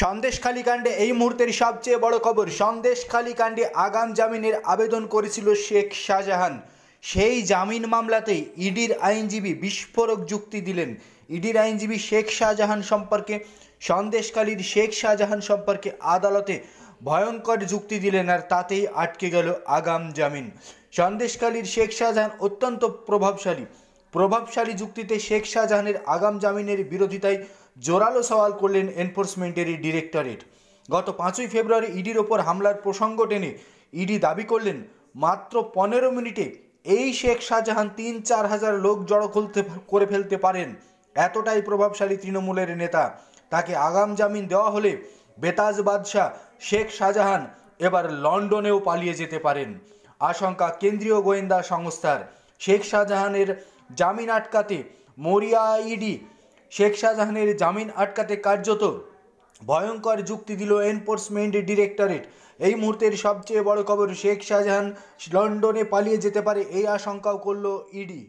সন্দেশখালী কাণ্ডে এই মুহূর্তের সবচেয়ে বড় খবর, সন্দেশখালী কাণ্ডে আগাম জামিনের আবেদন করেছিল শেখ শাহজাহান। সেই জামিন মামলাতেই ইডির আইনজীবী বিস্ফোরক যুক্তি দিলেন। ইডির আইনজীবী শেখ শাহজাহান সম্পর্কে, সন্দেশখালীর শেখ শাহজাহান সম্পর্কে আদালতে ভয়ঙ্কর যুক্তি দিলেন, আর তাতেই আটকে গেল আগাম জামিন। সন্দেশখালীর শেখ শাহজাহান অত্যন্ত প্রভাবশালী যুক্তিতে শেখ শাহজাহানের আগাম জামিনের বিরোধিতায় জোরালো সওয়াল করলেন এনফোর্সমেন্টের ডিরেক্টরেট। গত 5ই ফেব্রুয়ারি ইডির ওপর হামলার প্রসঙ্গ টেনে ইডি দাবি করলেন, মাত্র 15 মিনিটে এই শেখ শাহজাহান 3-4 হাজার লোক জড়ো করে ফেলতে পারেন। এতটাই প্রভাবশালী তৃণমূলের নেতা। তাকে আগাম জামিন দেওয়া হলে বেতাজ বাদশাহ শেখ শাহজাহান এবার লন্ডনেও পালিয়ে যেতে পারেন। আশঙ্কা কেন্দ্রীয় গোয়েন্দা সংস্থার। শেখ শাহজাহানের জামিন আটকাতে মরিয়া ইডি। শেখ শাহজাহানের জামিন আটকাতে কার্যত ভয়ঙ্কর যুক্তি দিল এনফোর্সমেন্ট ডিরেক্টরেট। এই মুহূর্তের সবচেয়ে বড় খবর, শেখ শাহজাহান লন্ডনে পালিয়ে যেতে পারে, এই আশঙ্কাও করল ইডি।